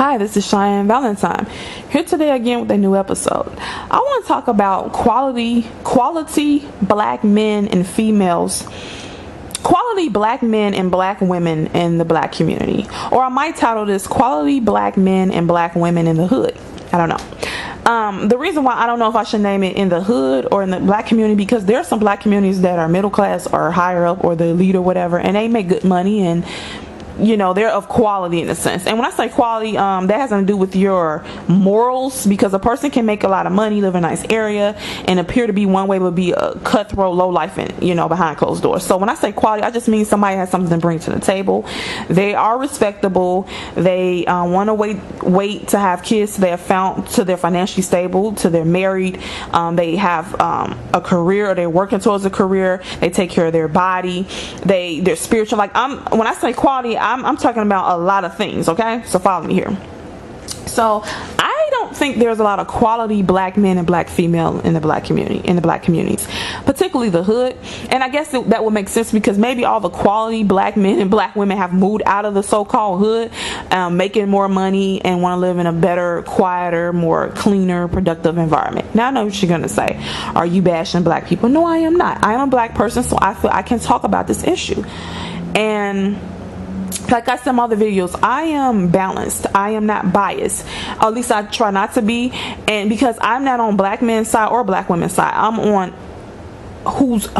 Hi, this is Cheyenne Valentine, here today again with a new episode. I want to talk about quality black men and females, quality black men and black women in the black community. Or I might title this quality black men and black women in the hood. I don't know. The reason why I don't know if I should name it in the hood or in the black community, because there are some black communities that are middle class or higher up or the elite or whatever, and they make good money and they're of quality in a sense. And when I say quality, that has nothing to do with your morals, because a person can make a lot of money, live in a nice area, and appear to be one way, but be a cutthroat, low life, and behind closed doors. So when I say quality, I just mean somebody has something to bring to the table. They are respectable. They want to wait to have kids. They have found to they're financially stable, to they're married. They have a career, or they're working towards a career. They take care of their body. They're spiritual. When I say quality, I'm talking about a lot of things, okay? So follow me here. So I don't think there's a lot of quality black men and black female in the black communities, particularly the hood. And I guess that would make sense, because maybe all the quality black men and black women have moved out of the so-called hood, making more money and want to live in a better, quieter, more cleaner, productive environment. Now I know what you're gonna say. Are you bashing black people? No, I am not. I am a black person, so I feel I can talk about this issue. And like I said in my other videos, I am balanced. I am not biased. Or at least I try not to be. And because I'm not on black men's side or black women's side, I'm on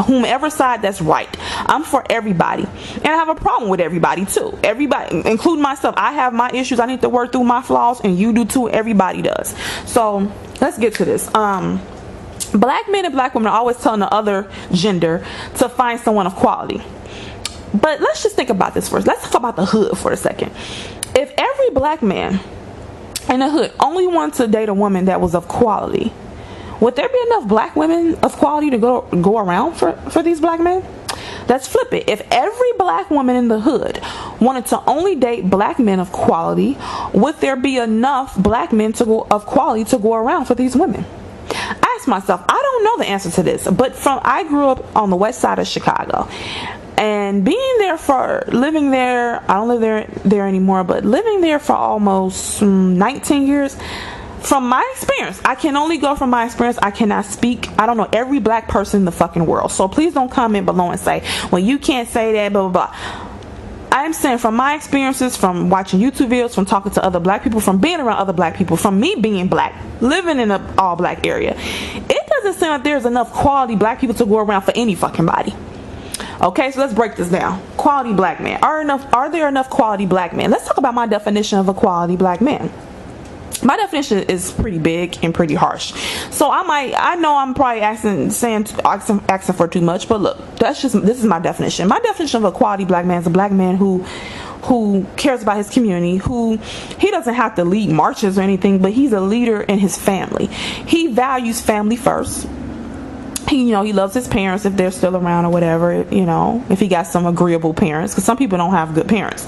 whomever side that's right. I'm for everybody. And I have a problem with everybody too. Everybody, including myself. I have my issues. I need to work through my flaws, and you do too. Everybody does. So let's get to this. Black men and black women are always telling the other gender to find someone of quality. But let's just think about this first. Let's talk about the hood for a second. If every black man in the hood only wanted to date a woman that was of quality, would there be enough black women of quality to go around for these black men? Let's flip it. If every black woman in the hood wanted to only date black men of quality, would there be enough black men of quality to go around for these women? I ask myself, I don't know the answer to this, but I grew up on the west side of Chicago. And living there, I don't live there anymore, but living there for almost 19 years, from my experience, I can only go from my experience. I cannot speak. I don't know every black person in the fucking world. So please don't comment below and say, well, you can't say that, blah, blah, blah. I'm saying from my experiences, from watching YouTube videos, from talking to other black people, from being around other black people, from me being black, living in an all black area, it doesn't seem like there's enough quality black people to go around for any fucking body. Okay, so let's break this down. Quality black men. Are there enough quality black men? Let's talk about my definition of a quality black man. My definition is pretty big and pretty harsh. So I know I'm probably asking for too much, but look, this is my definition. My definition of a quality black man is a black man who cares about his community, he doesn't have to lead marches or anything, but he's a leader in his family. He values family first. He loves his parents if they're still around or whatever, if he got some agreeable parents, because some people don't have good parents.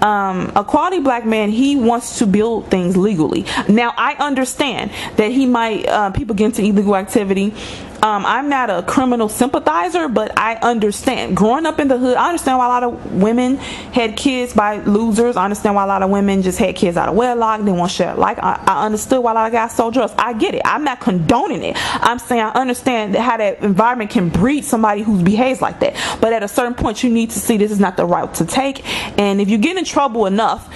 A quality black man, he wants to build things legally. Now, I understand that he might, people get into illegal activity. I'm not a criminal sympathizer, but I understand. Growing up in the hood, I understand why a lot of women had kids by losers. I understand why a lot of women just had kids out of wedlock. They want shit. I understood why a lot of guys sold drugs. I get it. I'm not condoning it. I'm saying I understand how that environment can breed somebody who behaves like that. But at a certain point, you need to see this is not the route to take. And if you get in trouble enough,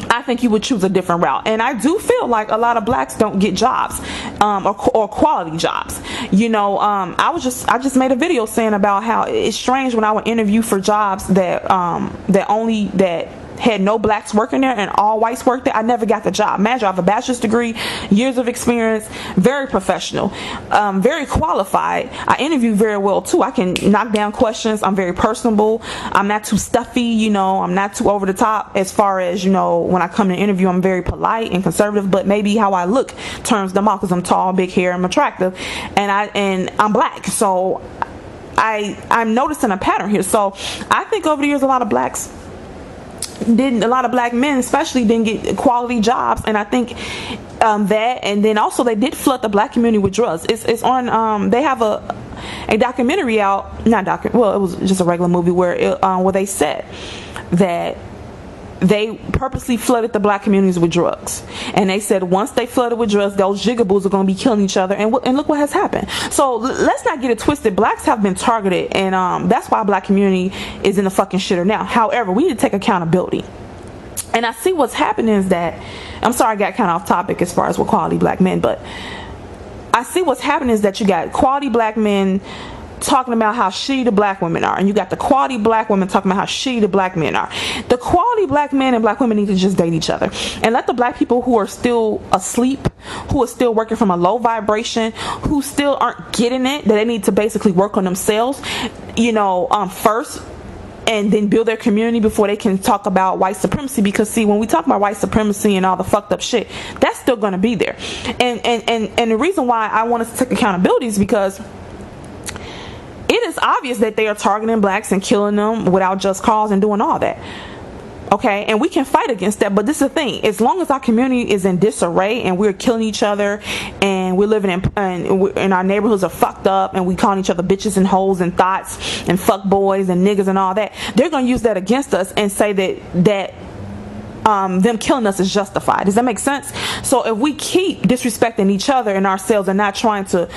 I think you would choose a different route. And I do feel like a lot of blacks don't get jobs, or quality jobs. I just made a video saying about how it's strange when I would interview for jobs that had no blacks working there and all whites worked there. I never got the job. Imagine, I have a bachelor's degree, years of experience, very professional, very qualified. I interview very well too. I can knock down questions. I'm very personable. I'm not too stuffy, I'm not too over the top as far as, when I come to interview, I'm very polite and conservative, but maybe how I look turns them off, because I'm tall, big hair, I'm attractive, and I'm black. So I'm noticing a pattern here. So I think over the years, a lot of black men especially didn't get quality jobs, and I think that, and then also they did flood the black community with drugs. It's on they have a documentary out, it was just a regular movie where they said that they purposely flooded the black communities with drugs, and they said once they flooded with drugs, those jigaboos are going to be killing each other, and look what has happened. So let's not get it twisted. Blacks have been targeted, and that's why black community is in the fucking shitter now. However, we need to take accountability. And I see what's happening is that, I'm sorry I got kind of off topic as far as with quality black men, but I see what's happening is that you got quality black men talking about how shitty the black women are, and you got the quality black women talking about how shitty the black men are. The quality black men and black women need to just date each other, and let the black people who are still asleep, who are still working from a low vibration, who still aren't getting it, that they need to basically work on themselves, first, and then build their community before they can talk about white supremacy. Because see, when we talk about white supremacy and all the fucked up shit, that's still going to be there. And the reason why I want us to take accountability is because it is obvious that they are targeting blacks and killing them without just cause and doing all that. Okay, and we can fight against that, but this is the thing: as long as our community is in disarray and we're killing each other, and we're living and our neighborhoods are fucked up, and we calling each other bitches and hoes and thoughts and fuck boys and niggas and all that, they're gonna use that against us and say that them killing us is justified. Does that make sense? So if we keep disrespecting each other and ourselves and not trying to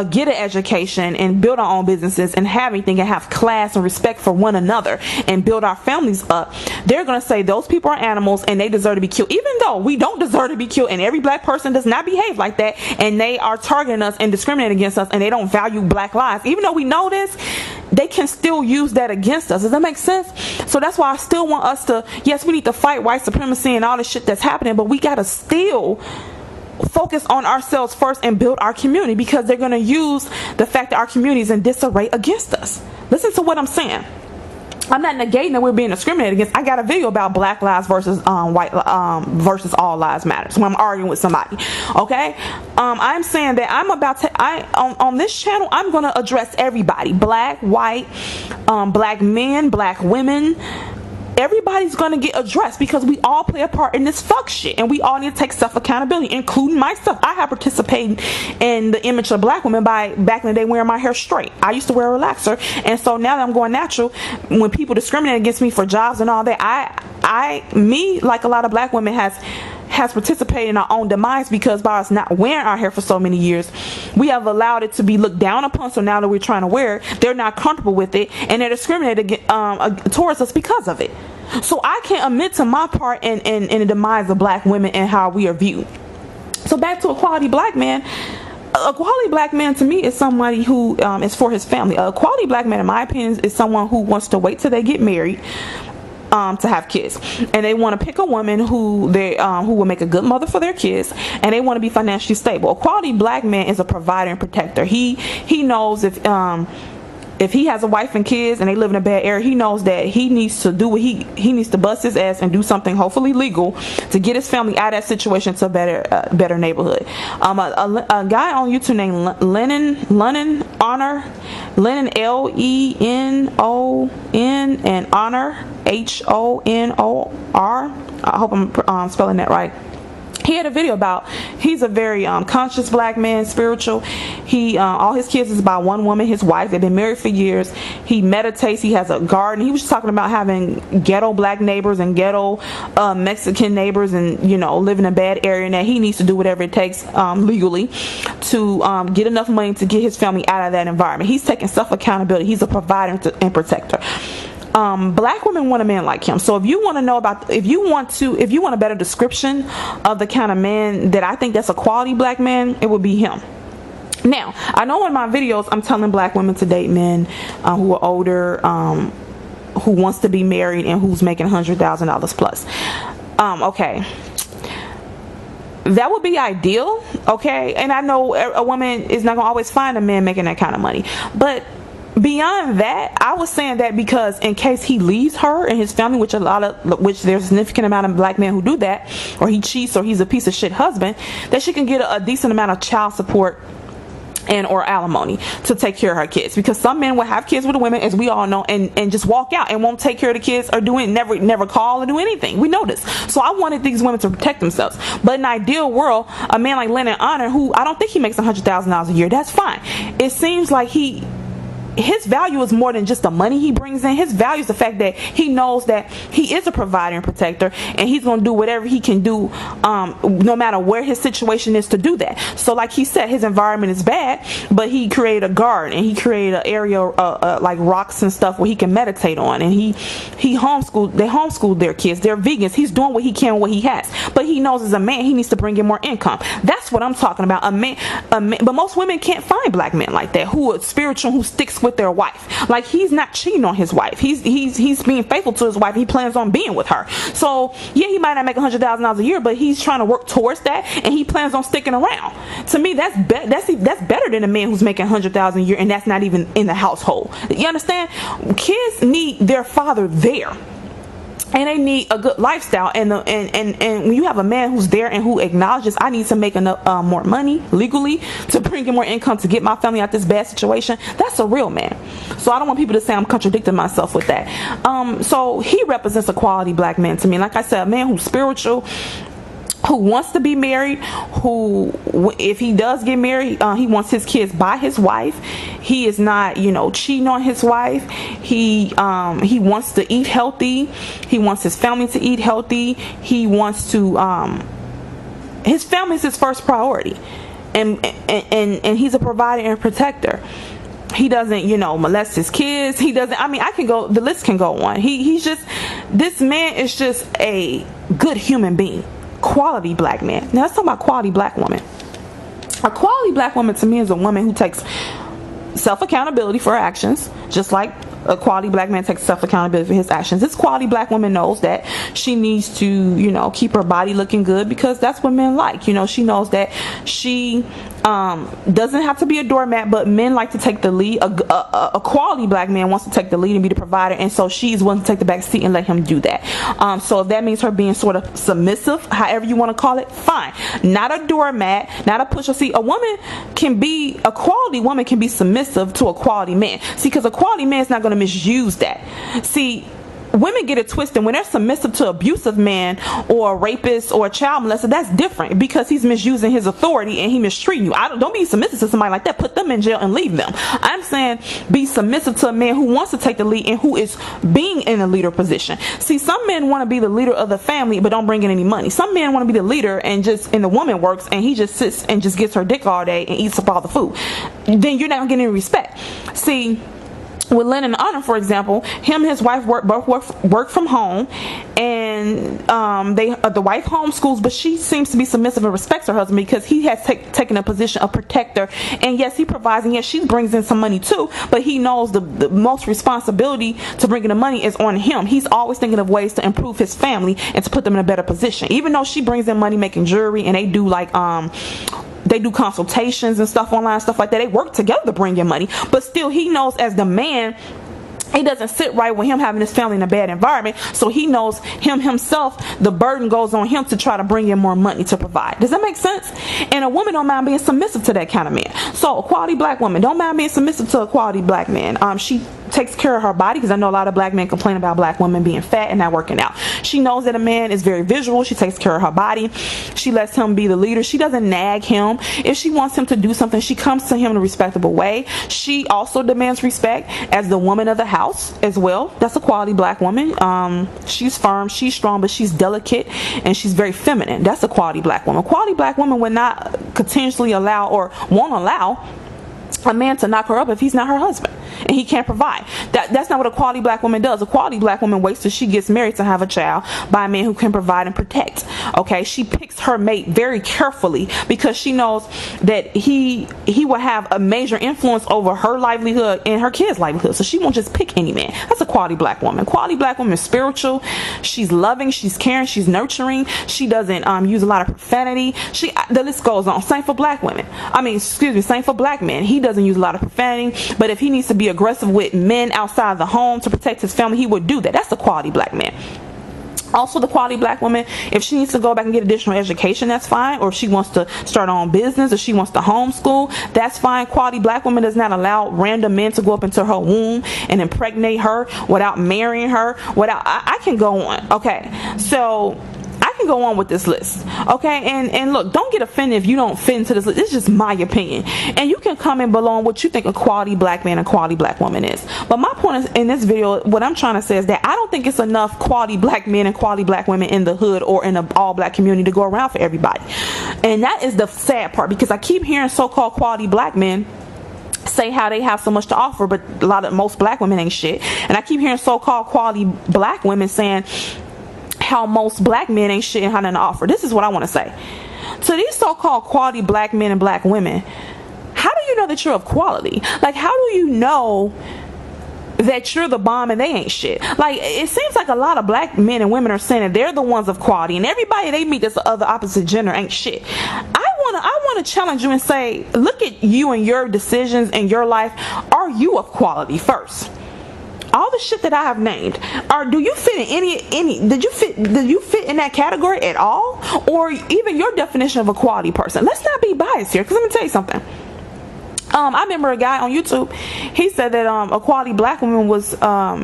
get an education and build our own businesses and have anything and have class and respect for one another and build our families up, they're going to say those people are animals and they deserve to be killed, even though we don't deserve to be killed, and every black person does not behave like that, and they are targeting us and discriminating against us, and they don't value black lives. Even though we know this, they can still use that against us. Does that make sense? So that's why I still want us to, yes, we need to fight white supremacy and all the shit that's happening, but we got to still focus on ourselves first and build our community, because they're going to use the fact that our community is in disarray against us. Listen to what I'm saying. I'm not negating that we're being discriminated against. I got a video about black lives versus white versus all lives matter. So I'm arguing with somebody. Okay, I'm saying that I'm about to. On this channel, I'm going to address everybody: black, white, black men, black women. Everybody's gonna get addressed, because we all play a part in this fuck shit, and we all need to take self-accountability, including myself. I have participated in the image of black women by back in the day wearing my hair straight. I used to wear a relaxer, and so now that I'm going natural, when people discriminate against me for jobs and all that, me, like a lot of black women, has participated in our own demise, because by us not wearing our hair for so many years, we have allowed it to be looked down upon. So now that we're trying to wear it, they're not comfortable with it, and they're discriminated towards us because of it. So I can't admit to my part in the demise of black women and how we are viewed. So back to a quality black man. A quality black man to me is somebody who is for his family. A quality black man, in my opinion, is someone who wants to wait till they get married to have kids, and they want to pick a woman who will make a good mother for their kids, and they want to be financially stable. A quality black man is a provider and protector. He knows if he has a wife and kids and they live in a bad area, he knows that he needs to do what he needs to bust his ass and do something hopefully legal to get his family out of that situation to a better neighborhood. A guy on YouTube named Lennon Honor, Lennon Lenon and Honor Honor. I hope I'm spelling that right. He had a video about, he's a very conscious black man, spiritual. He all his kids is by one woman, his wife. They've been married for years. He meditates. He has a garden. He was talking about having ghetto black neighbors and ghetto Mexican neighbors, and live in a bad area, and that he needs to do whatever it takes legally to get enough money to get his family out of that environment. He's taking self-accountability. He's a provider and protector. Black women want a man like him. So if you want to know about, if you want a better description of the kind of man that I think that's a quality black man, it would be him. Now, I know in my videos I'm telling black women to date men who are older, who wants to be married, and who's making $100,000 plus. Okay. That would be ideal, okay? And I know a woman is not going to always find a man making that kind of money, but beyond that, I was saying that because in case he leaves her and his family, which there's a significant amount of black men who do that, or he cheats, or he's a piece of shit husband, that she can get a decent amount of child support and or alimony to take care of her kids. Because some men will have kids with the women, as we all know, and just walk out and won't take care of the kids, or never call or do anything. We know this. So I wanted these women to protect themselves. But in an ideal world, a man like Lennon Honor, who I don't think he makes $100,000 a year, that's fine. It seems like he his value is more than just the money he brings in. His value is the fact that he knows that he is a provider and protector, and he's going to do whatever he can do, no matter where his situation is, to do that. So like he said, his environment is bad, but he created a garden, and he created an area like rocks and stuff where he can meditate on, and they homeschool their kids. They're vegans. He's doing what he can, what he has, but he knows as a man he needs to bring in more income. That's what I'm talking about. A man. But most women can't find black men like that, who are spiritual, who sticks with their wife. Like, he's not cheating on his wife. He's being faithful to his wife. He plans on being with her. So yeah, he might not make $100,000 a year, but he's trying to work towards that, and he plans on sticking around. To me, that's better than a man who's making $100,000 a year and that's not even in the household. You understand? Kids need their father there, and they need a good lifestyle. And when you have a man who's there and who acknowledges, I need to make enough more money legally to bring in more income to get my family out this bad situation, that's a real man. So I don't want people to say I'm contradicting myself with that. So he represents a quality black man to me. Like I said, a man who's spiritual, who wants to be married, who, if he does get married, he wants his kids by his wife. He is not, cheating on his wife. He wants to eat healthy. He wants his family to eat healthy. He wants to, his family is his first priority, and he's a provider and protector. He doesn't, molest his kids. He doesn't, the list can go on. This man is just a good human being. Quality black man. Now let's talk about quality black woman. A quality black woman to me is a woman who takes self-accountability for her actions, just like a quality black man takes self-accountability for his actions. This quality black woman knows that she needs to, keep her body looking good, because that's what men like. She knows that she doesn't have to be a doormat, but men like to take the lead. A quality black man wants to take the lead and be the provider, and so she's willing to take the back seat and let him do that. So if that means her being sort of submissive, however you want to call it, fine. Not a doormat, not a pusher. See, a quality woman can be submissive to a quality man. See, because a quality man is not going to misuse that. See, women get it twisted. When they're submissive to abusive man or a rapist or a child molester, that's different, because he's misusing his authority and he mistreating you. Don't be submissive to somebody like that. Put them in jail and leave them. I'm saying be submissive to a man who wants to take the lead and who is being in a leader position. See, some men want to be the leader of the family but don't bring in any money. Some men want to be the leader and the woman works and he just sits and just gets her dick all day and eats up all the food. Then you're not going to get any respect. See, with Lynn and Anna, for example, him and his wife both work from home, and the wife homeschools, but she seems to be submissive and respects her husband because he has taken a position of protector. And yes, he provides, and yes, she brings in some money too, but he knows the most responsibility to bring in the money is on him. He's always thinking of ways to improve his family and to put them in a better position. Even though she brings in money making jewelry, and they do they do consultations and stuff online, stuff like that. They work together to bring in money, but still he knows as the man, it doesn't sit right with him having his family in a bad environment. So he knows himself, the burden goes on him to try to bring in more money to provide. Does that make sense? And a woman don't mind being submissive to that kind of man. So a quality black woman don't mind being submissive to a quality black man. She takes care of her body, because I know a lot of black men complain about black women being fat and not working out. She knows that a man is very visual. She takes care of her body. She lets him be the leader. She doesn't nag him. If she wants him to do something, she comes to him in a respectable way. She also demands respect as the woman of the house as well. That's a quality black woman. She's firm, she's strong, but she's delicate and she's very feminine. That's a quality black woman. Quality black woman would not continuously allow or won't allow a man to knock her up if he's not her husband and he can't provide. That's not what a quality black woman does. A quality black woman waits till she gets married to have a child by a man who can provide and protect. Okay, she picks her mate very carefully because she knows that he will have a major influence over her livelihood and her kids' livelihood. So she won't just pick any man. That's a quality black woman. Quality black woman is spiritual. She's loving. She's caring. She's nurturing. She doesn't use a lot of profanity. The list goes on. Same for black women. Same for black men. He doesn't use a lot of profanity, but if he needs to be aggressive with men outside the home to protect his family, he would do that. That's a quality black man. Also, the quality black woman, if she needs to go back and get additional education, that's fine. Or if she wants to start her own business, or she wants to homeschool, that's fine. Quality black woman does not allow random men to go up into her womb and impregnate her without marrying her. I can go on. Okay, so I can go on with this list, okay? And look, don't get offended if you don't fit into this list. It's just my opinion, and you can comment below on what you think a quality black man and quality black woman is. But my point is, in this video, what I'm trying to say is that I don't think it's enough quality black men and quality black women in the hood or in the all black community to go around for everybody. And that is the sad part, because I keep hearing so-called quality black men say how they have so much to offer, but most black women ain't shit. And I keep hearing so-called quality black women saying how most black men ain't shit and how nothing to offer. This is what I want to say to these so-called quality black men and black women. How do you know that you're of quality? Like, how do you know that you're the bomb and they ain't shit? Like, it seems like a lot of black men and women are saying that they're the ones of quality, and everybody they meet that's the other opposite gender ain't shit. I want to challenge you and say, look at you and your decisions in your life. Are you of quality first? All the shit that I have named, do you fit in any did you fit in that category at all? Or even your definition of a quality person? Let's not be biased here, because let me tell you something. I remember a guy on YouTube, he said that a quality black woman was,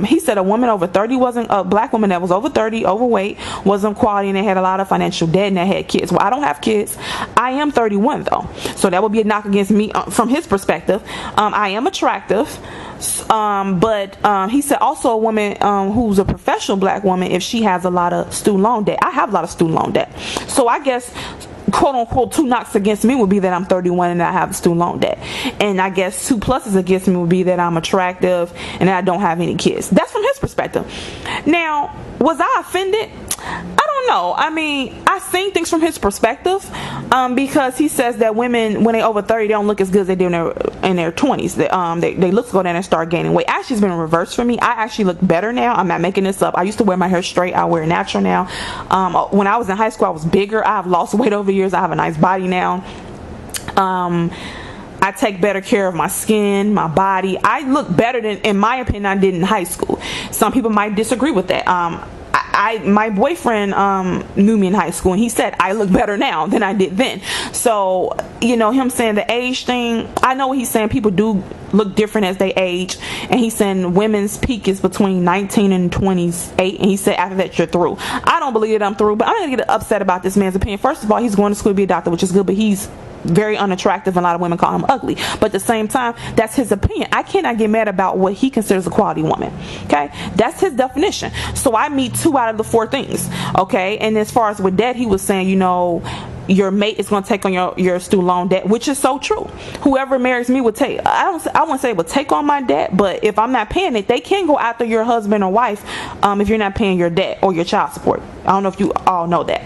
he said a woman over 30 wasn't, a black woman that was over 30, overweight, wasn't quality, and they had a lot of financial debt, and they had kids. Well, I don't have kids. I am 31 though, so that would be a knock against me from his perspective. I am attractive, but he said also a woman who's a professional black woman, if she has a lot of student loan debt. I have a lot of student loan debt, so I guess, quote unquote, two knocks against me would be that I'm 31 and I have student loan debt, and I guess two pluses against me would be that I'm attractive and I don't have any kids. That's from his perspective. Now, was I offended? I don't know. I mean, I seen things from his perspective, because he says that women, when they over 30, they don't look as good as they do in their 20s. They look to go down and start gaining weight. Actually, it's been reversed for me. I actually look better now. I'm not making this up. I used to wear my hair straight. I wear it natural now. When I was in high school, I was bigger. I have lost weight over the years. I have a nice body now. I take better care of my skin, my body. I look better than, in my opinion, I did in high school. Some people might disagree with that. My boyfriend knew me in high school, and he said I look better now than I did then. So, you know, him saying the age thing, I know what he's saying. People do look different as they age, and he's saying women's peak is between 19 and 28, and he said after that you're through. I don't believe that I'm through, but I'm gonna get upset about this man's opinion. First of all, he's going to school to be a doctor, which is good, but he's very unattractive, and a lot of women call him ugly. But at the same time, that's his opinion. I cannot get mad about what he considers a quality woman. Okay, that's his definition. So I meet 2 out of the 4 things. Okay, and as far as with debt, he was saying, you know, your mate is going to take on your student loan debt, which is so true. Whoever marries me would take, I wouldn't say would take on my debt, but if I'm not paying it, they can go after your husband or wife if you're not paying your debt or your child support. I don't know if you all know that.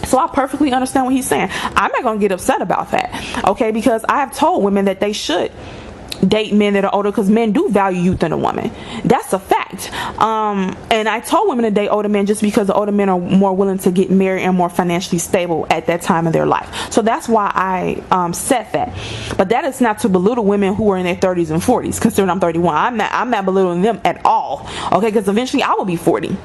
So I perfectly understand what he's saying. I'm not going to get upset about that, okay, because I have told women that they should date men that are older, because men do value youth in a woman. That's a fact. And I told women to date older men just because the older men are more willing to get married and more financially stable at that time of their life. So that's why I said that. But that is not to belittle women who are in their 30s and 40s, considering I'm 31. I'm not belittling them at all, okay, because eventually I will be 40.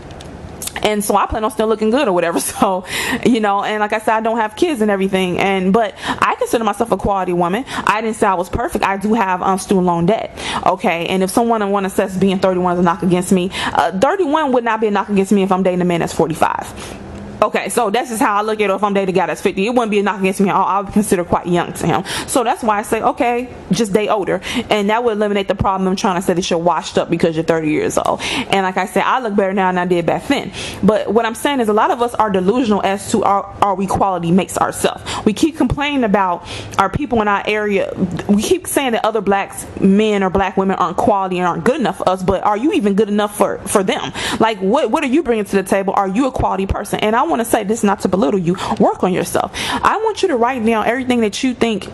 And so I plan on still looking good or whatever. So, you know, and like I said, I don't have kids and everything. But I consider myself a quality woman. I didn't say I was perfect. I do have student loan debt. Okay. And if someone want to assess being 31 as a knock against me, 31 would not be a knock against me if I'm dating a man that's 45. Okay, so that's just how I look at it. If I'm dating a guy that's 50, it wouldn't be a knock against me at all. I would consider quite young to him. So that's why I say, okay, just date older. And that would eliminate the problem of trying to say that you're washed up because you're 30 years old. And like I said, I look better now than I did back then. But what I'm saying is a lot of us are delusional as to our equality makes ourselves. We keep complaining about our people in our area. We keep saying that other black men or black women aren't quality and aren't good enough for us. But are you even good enough for them? Like, what are you bringing to the table? Are you a quality person? And I want to say this not to belittle you. Work on yourself. I want you to write down everything that you think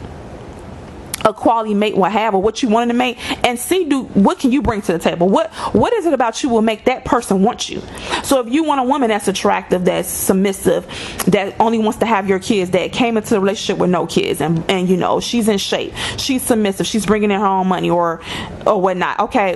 a quality mate will have, or what you wanted to make, and see what can you bring to the table. What is it about you will make that person want you? So if you want a woman that's attractive, that's submissive, that only wants to have your kids, that came into a relationship with no kids, and you know she's in shape, she's submissive, she's bringing in her own money or whatnot. Okay,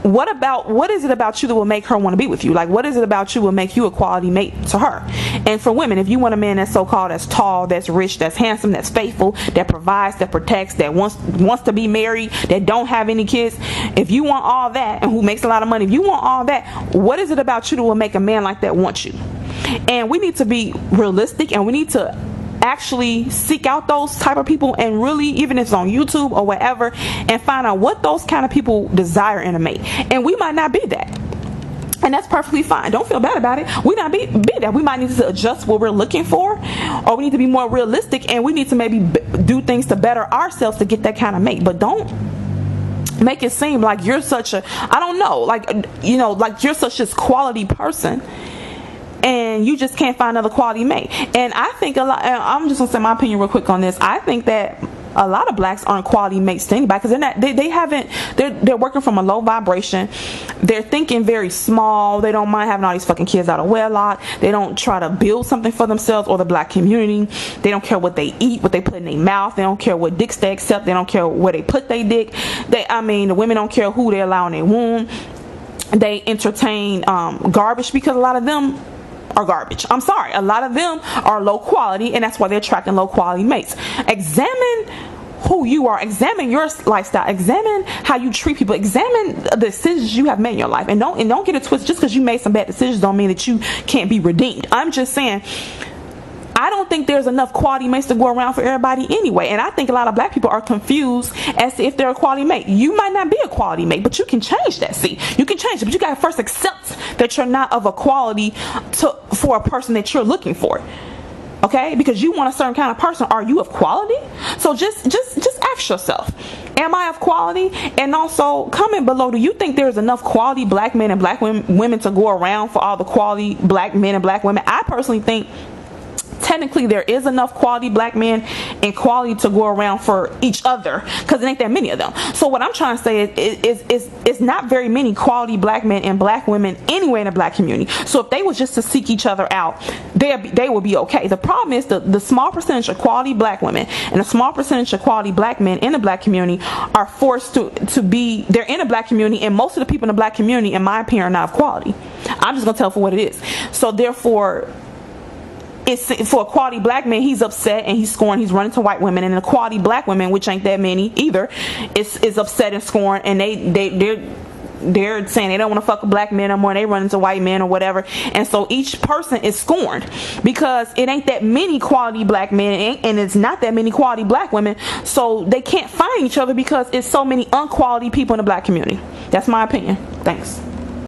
what is it about you that will make her want to be with you? Like, what is it about you will make you a quality mate to her? And for women, if you want a man that's so-called, that's tall, that's rich, that's handsome, that's faithful, that provides, that protects, that wants to be married, that don't have any kids, if you want all that, and who makes a lot of money, if you want all that, what is it about you that will make a man like that want you? And we need to be realistic, and we need to actually seek out those type of people, and really, even if it's on YouTube or whatever, and find out what those kind of people desire in a mate. And we might not be that, and that's perfectly fine. Don't feel bad about it. We not be that. We might need to adjust what we're looking for, or we need to be more realistic, and we need to maybe do things to better ourselves to get that kind of mate. But don't make it seem like you're such a, I don't know, like, you know, like you're such this quality person and you just can't find another quality mate. And I think a lot, I'm just gonna say my opinion real quick on this. I think that a lot of blacks aren't quality mates to anybody, because they're not, they haven't, they're working from a low vibration. They're thinking very small. They don't mind having all these fucking kids out of wedlock. They don't try to build something for themselves or the black community. They don't care what they eat, what they put in their mouth. They don't care what dicks they accept. They don't care where they put their dick. The women don't care who they allow in their womb. They entertain garbage, because a lot of them are garbage. I'm sorry, a lot of them are low quality, and that's why they're attracting low quality mates. Examine who you are, examine your lifestyle, examine how you treat people, examine the decisions you have made in your life, and don't get it twisted. Just because you made some bad decisions don't mean that you can't be redeemed. I'm just saying, I don't think there's enough quality mates to go around for everybody anyway. And I think a lot of black people are confused as to if they're a quality mate. You might not be a quality mate, but you can change that. See, you can change it, but you gotta first accept that you're not of a quality for a person that you're looking for. Okay, because you want a certain kind of person. Are you of quality? So just ask yourself, am I of quality? And also comment below, do you think there's enough quality black men and black women to go around for all the quality black men and black women? I personally think technically there is enough quality black men and quality to go around for each other, because it ain't that many of them. So what I'm trying to say is it's not very many quality black men and black women anywhere in the black community. So if they was just to seek each other out, they will be okay. The problem is the small percentage of quality black women and a small percentage of quality black men in the black community are forced to be, they're in the black community, and most of the people in the black community, in my opinion, are not of quality. I'm just gonna tell for what it is. So therefore, it's for a quality black man, he's upset and he's scorned, he's running to white women, and the quality black women, which ain't that many either, is upset and scorned, and they're saying they don't want to fuck with black men no more, and they run into white men or whatever. And so each person is scorned because it ain't that many quality black men, and it's not that many quality black women, so they can't find each other because it's so many unquality people in the black community. That's my opinion. Thanks.